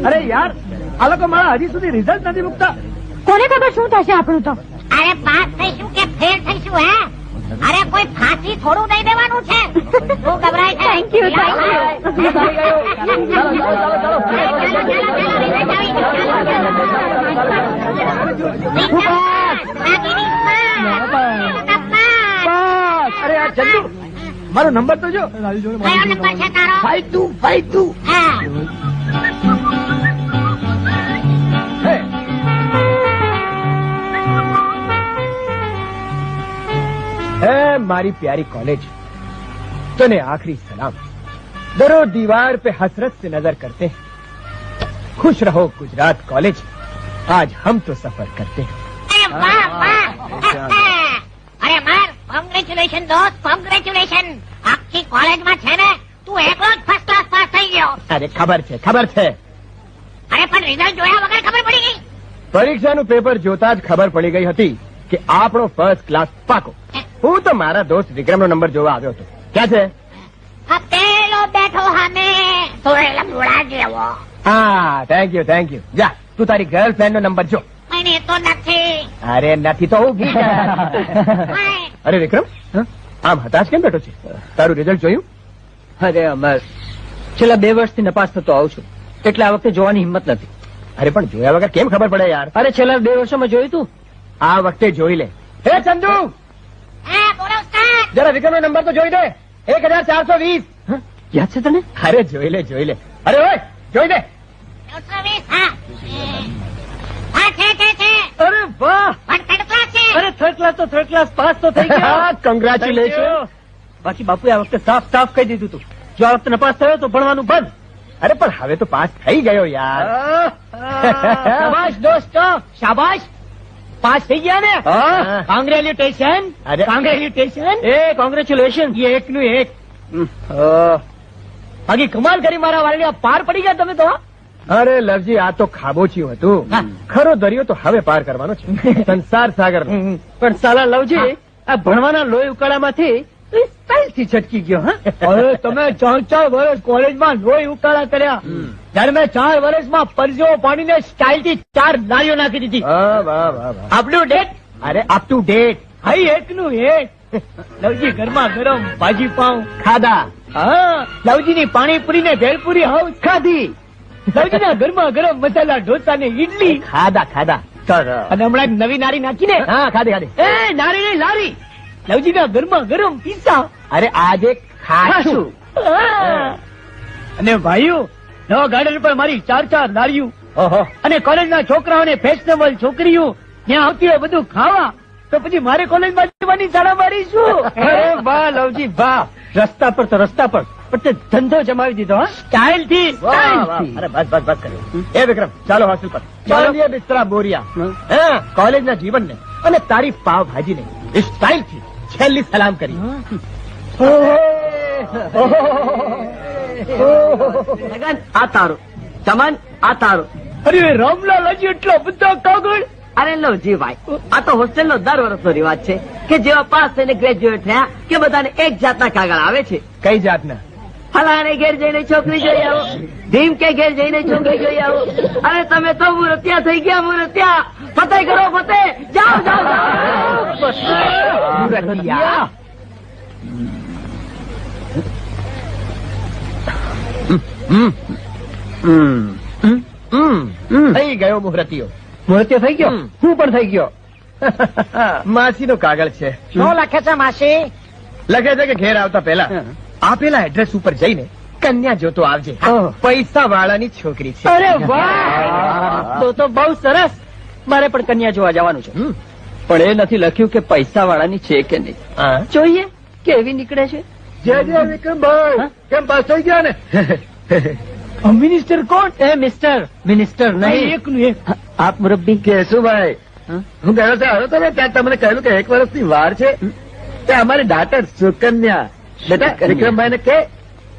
અરે યાર, આ લોકો મારા હજી સુધી રિઝલ્ટ નથી મૂકતા. કોને ખબર શું થશે આપણું તો? અરે પાસ થઈશું કે ફેલ થઈશું હે? અરે કોઈ ફાંસી થોડું દઈ દેવાનું છે. શું ગભરાય છે? થેન્ક યુ, થેન્ક અરે આ ચંદુ, મારો નંબર તો જો. કયો નંબર છે તારો? 5252. मारी प्यारी कॉलेज, तूने आखिरी सलाम. दरो दीवार पे हसरत से नजर करते हैं. खुश रहो गुजरात कॉलेज, आज हम तो सफर करते हैं. અરે વાહ વાહ. અરે માર, કોંગ્રેચ્યુલેશન દોસ્ત, કોંગ્રેચ્યુલેશન. આખી કોલેજમાં છે ને તું એકલો જ ફર્સ્ટ ક્લાસ પાસ થઈ ગયો. अरे खबर छे, खबर छे. અરે પણ રિઝલ્ટ જોયા વગર ખબર પડી ગઈ. પરીક્ષાનું પેપર જોતા જ ખબર પડી ગઈ હતી કે આપણો ફર્સ્ટ ક્લાસ પાકો. હું તો મારા દોસ્ત વિક્રમનો નંબર જોવા આવ્યો હતો. ક્યાં છે? આ પેલો બેઠો સામે, સોળેલા મૂળા જેવો. હા, થેન્ક યુ, થેન્ક યુ. જા, તું તારી ગર્લફ્રેન્ડ નો નંબર જો. એને તો નથી. અરે નથી તો હું ભૂલી ગયા. અરે વિક્રમ, આમ હતાશ કેમ બેઠો છે? તારું રિઝલ્ટ જોયું? અરે અમર, છેલ્લા 2 વર્ષથી નપાસ થતો આવું છું, એટલે આ વખતે જોવાની હિંમત નથી. અરે પણ જોયા વગર કેમ ખબર પડે યાર? અરે છેલ્લા 2 વર્ષોમાં જોયું તું. આ વખતે જોઈ લે. હે ચંદુ, હા બોલો ઉસ્તાદ. જરા વિક્રમનો નંબર તો જોઈ દે. 1420. યાદ છે તને? અરે જોઈ લે, જોઈ લે. અરે ઓય, જોઈ દે. 920. હા હા છે. અરે વાહ, પણ થર્ડ ક્લાસ છે. અરે થર્ડ ક્લાસ તો થર્ડ ક્લાસ પાસ તો થઈ ગયા. કોંગ્રેચ્યુલેશન. બાકી બાપુએ આ વખતે સાફ સાફ કહી દીધું તું, જો આ વખતે નપાસ થયો તો ભણવાનું બંધ. અરે પણ હવે તો પાસ થઈ ગયો યાર. શાબાશ દોસ્તો, શાબાશ. પાસ થઈ ગયા ને? કોંગ્રેચ્યુલેશન. અરે કોંગ્રેચ્યુલેશન. એ કોંગ્રેચ્યુલેશન. એ એકનું એક. બાકી કમાલ કરી મારા વાળી, પાર પડી ગયા તમે તો. અરે લવજી, આ તો ખાબોચિયું હતું. ખરો દરિયો તો હવે પાર કરવાનો છે. સંસાર સાગર. પણ સાલા લવજી, આ ભણવાના લોહી ઉકાળામાંથી સ્ટાઇલથી છટકી ગયો. અરે તમે 4 વર્ષ કોલેજમાં લોહી ઉકાળા કર્યા, ત્યારે મેં 4 વર્ષમાં પરસેવો પાણીને સ્ટાઇલથી 4 નાળીઓ નાખી દીધી. આપણું ડેટ. અરે અપ ટુ ડેટ. હાઈ એકનું એક. લવજી ગરમા ગરમ ભાજી પાઉં ખાધા. હા, લવજીની પાણીપુરી ને ભેલપુરી હાવ ખાધી. લવજીના ગરમા ગરમ મસાલા ઢોસા ને ઈડલી ખાધા. અને હમણાં એક નવી નારી નાખીને. હા, ખાધી. એ નારી ની લારી. લવજીના ગરમા ગરમ પિઝા. અરે આજે ખાશું. અને ભાઈઓ, નવા ગાર્ડન પર મારી 4 લારીઓ. ઓહો. અને કોલેજના છોકરાઓને ફેશનેબલ છોકરીઓ ત્યાં આવતી હોય બધું ખાવા, તો પછી મારે કોલેજમાં જવાની શાળા મારી શું? અરે વાહ લવજી વાહ. રસ્તા પર તો રસ્તા પર, પણ તે ધંધો જમાવી દીધો. સ્ટાઇલ થી. અરે બસ કર્યો. એ વિક્રમ, ચાલો હોસ્ટેલ પર. ચાલો બિસ્તરા બોરિયા. હા, કોલેજના જીવનને અને તારી પાવ ભાજીને સ્ટાઇલથી છેલ્લી સલામ કરી. આ તારો ચમન, આ તારો. અરે રામલાલ, હજી એટલો બધો કાગળ. અરે લવજી ભાઈ, આ તો હોસ્ટેલ નો દર વર્ષનો રિવાજ છે કે જેવા પાસ થઈને ગ્રેજ્યુએટ થયા કે બધાને એક જાતના કાગળ આવે છે. કઈ જાતના? ફલાણે ઘેર જઈને છોકરી જોઈ આવો, ભીમ કે ઘેર જઈને છોકરી જોઈ આવો. અરે તમે તો મૂર્ત્યા થઈ ગયા, મૂર્ત્યા. ફતેહ કરો, ફતેહ. જાઓ. થઈ ગયો મુહૂર્તિયો. મૂર્તિઓ થઈ ગયો. હું પણ થઈ ગયો. માસીનો કાગળ છે. શું લખે છે માસી? લખે છે કે ઘેર આવતા પહેલા આપેલા એડ્રેસ ઉપર જઈને કન્યા જોતો આવજે. પૈસા વાળાની છોકરી છે. અરે વાહ, તો બહુ સરસ. મારે પણ કન્યા જોવા જવાનું છે, પણ એ નથી લખ્યું કે પૈસા વાળાની છે કે નહીં. જોઈએ કેવી નીકળે છે. જય વિક્રમભાઈ, કેમ પાસ થઈ ગયા ને? મિનિસ્ટર કોણ? એ મિનિસ્ટર નહીં, એકનું એક. આપ મુરબ્બી. કેશુભાઈ, હું ગયો હતો ત્યાં તમને કહ્યું કે 1 વર્ષની વાર છે. અમારી દાટર સુકન્યા. બેટા વિક્રમભાઈ ને કે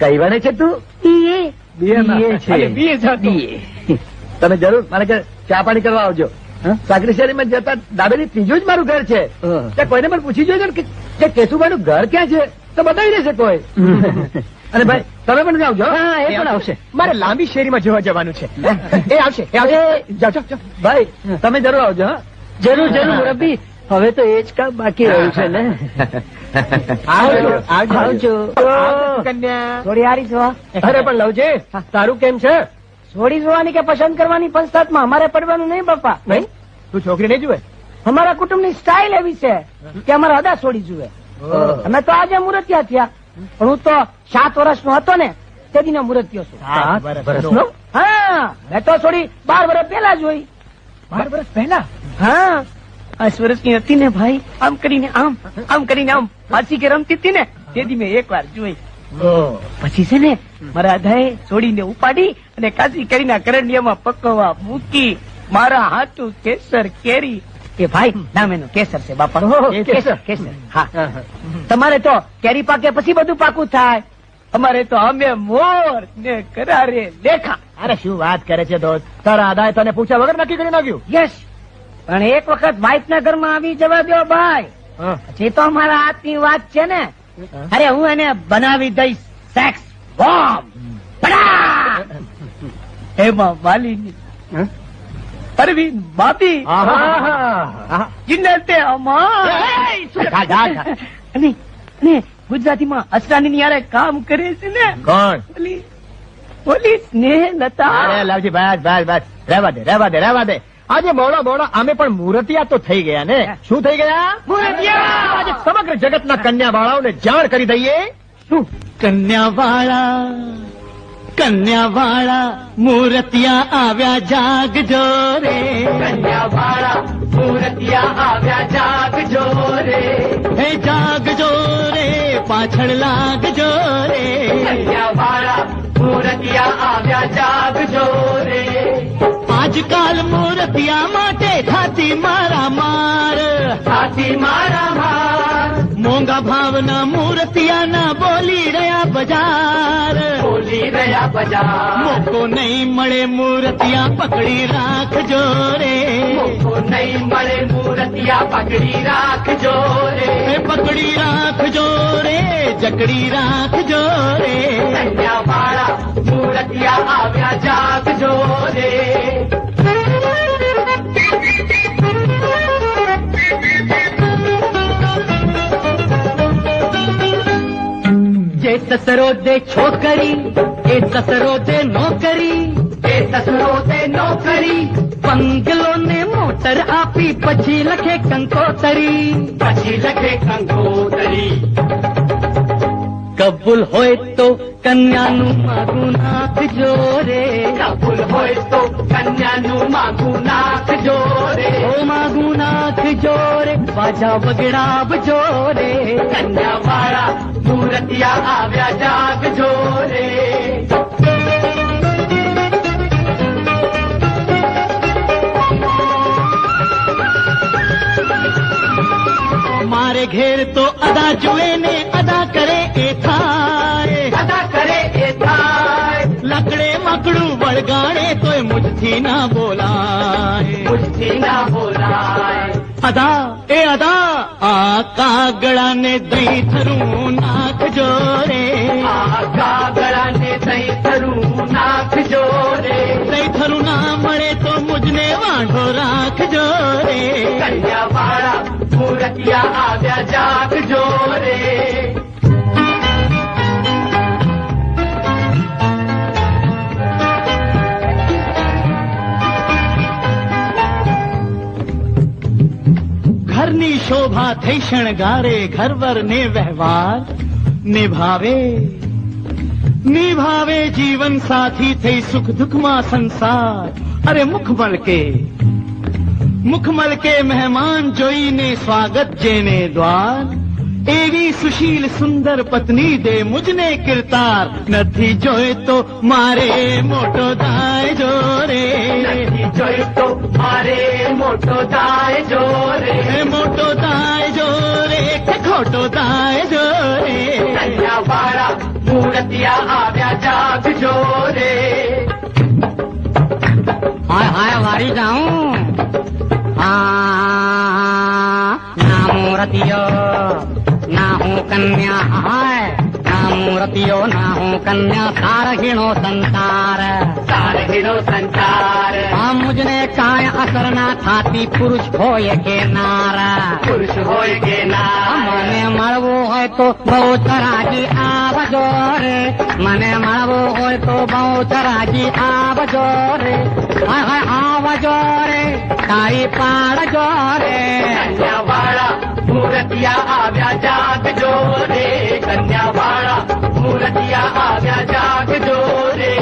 કઈ વાને છે તું? BA તમે જરૂર મારે ચા પાણી કરવા આવજો. સાકરી શેરીમાં જતા દાબેલી ત્રીજું જ મારું ઘર છે. ત્યાં કોઈને પણ પૂછી જોજો કે કેશુભાઈ નું ઘર ક્યાં છે તો બતાવી દેશે કોઈ. અને ભાઈ તમે પણ જાઓ. હા, એ પણ આવશે. મારે લાંબી શેરીમાં જોવા જવાનું છે. એ આવશે. જાઓ જાઓ. ભાઈ તમે જરૂર આવજો. હા, જરૂર જરૂર મુરબ્બી. હવે તો એ જ કામ બાકી રહ્યું છે ને. આવજો. કન્યા થોડી હારી છો અરે પણ લવજી, તારું કેમ છે? છોડી જોવાની કે પસંદ કરવાની પંચાયતમાં અમારે પડવાનું નહીં બાપા. નહીં તું છોકરી નહીં જુએ? અમારા કુટુંબની સ્ટાઇલ એવી છે કે અમારે અદા છોડી જુએ. અમે તો આજે મુરતિયા થયા, પણ હું તો 7 વર્ષનો હતો ને તે દિને મુરતિયો છું. 7 વર્ષનો? હા, મેં તો છોડી 12 વર્ષ પહેલા જોઈ. 12 વર્ષ પહેલા? હા, 8 વર્ષની હતી ને ભાઈ, આમ કરીને આમ પાછી કે રમતી હતી ને તેથી મેં 1 વાર જોઈ. પછી છે ને મારા અધાએ છોડીને ઉપાડી અને કાશી કરીને કરંડિયામાં પકવવા મૂકી. મારા હાથું કેસર કેરી. એ ભાઈ નામ એનું કેસર છે બાપા. કેસર કેસર. હા, તમારે તો કેરી પાકે પછી બધું પાકું થાય, અમારે તો અમે મોર ને કરારે લેખા. અરે શું વાત કરે છે દોસ્ત, તારા આદાએ તને પૂછ્યા વગર નક્કી કરી નાખ્યું? યસ, પણ એક વખત વાઇફ ના ઘરમાં આવી જવા દો ભાઈ, પછી તો અમારા હાથની વાત છે ને. અરે હું એને બનાવી દઈશ સેક્સ બોમ્બ. એમાં વાલીની પરવીન ભાભી જીનતે અમાર અને ગુજરાતીમાં અસરાની યારે કામ કરે છે ને. કોણ? ઓલી સ્નેહલતા. અરે લાવજી બસ રહેવા દે. આજે મોડા અમે પણ મુરતિયા તો થઈ ગયા ને. શું થઈ ગયા? મુરતિયા. આજે સમગ્ર જગતના કન્યા બાળાઓને જાણ કરી દઈએ. શું? કન્યાવાળા મૂર્તિયા આવ્યા જાગજો રે. કન્યાવાળા મૂર્તિયા આવ્યા જાગજો રે. હે જાગજો રે, પાછળ લાગજો રે. કન્યાવાળા મૂર્તિયા આવ્યા જાગજો રે. આજકાલ મૂર્તિયા માટે થાતી મારા માર. મોંઘા ભાવના મૂર્તિયાના બોલી રહ્યા બજાર. મોકો નહીં મળે મૂર્તિયા પકડી રાખજો રે. પકડી રાખજો રે, જકડી રાખજો રે. કન્યાવાળા મૂર્તિયા આવ્યા જાગજો રે. જે સસરો દે છોકરી એ સસરો દે નોકરી. બંગલો ને મોટર આપી પછી લખે કંકોતરી. કબૂલ હોય તો કન્યાનું માગું નાખજો રે. માગું નાખજો રે. બાજા વગડાવજો રે. કન્યાવાળા મૂર્તિયા આવ્યા જાગજો રે. મારે ઘેર તો અદા જુએ ને અદા કરે એ થાય. લકડે મકડું વળગાડે તોય મુજથી ના બોલાય. અદા એ અદા આ કાગડાને દહીં થરું નાખજો રે. દહીં થરું ના મળે તો મુજને વાંઢો રાખજો રે. કન્યાવાળા મૂર્તિયા આવ્યા જાગજો રે. ઘરની શોભા થઈ શણગારે, ઘરવર ને વ્યવહાર નિભાવે જીવન સાથી થઈ સુખ દુઃખમાં સંસાર. અરે મુખ મલકે મહેમાન જોઈને સ્વાગત જેને દ્વાર. એવી સુશીલ સુંદર પત્ની દે મુજને કિરતાર. નથી જોઈ તો મારે મોટો દાયજો રે. મોટો દાયજો રે કે ખોટો દાયજો રે. કન્યાવાળા મૂર્તિયા આવ્યા જાગજો રે. હાય વારી જાઉં ના મૂર્તિયો ના હું કન્યા હાય ના મૂર્તિઓ ના હું કન્યા સારહીણો સંસાર આ મુજને કાંઈ અસર ના થાતી પુરુષ હોય કે નારા મને મળવું હોય તો બહુ ચરાજી આવજો રે મને મળવું હોય તો બહુ ચરાજી આવજો રે આવજો રે તારી પાડજો રે કન્યાવાળા મૂર્તિયા આવ્યા જાગજો રે કન્યાવાળા મૂર્તિયા આવ્યા જાગજો રે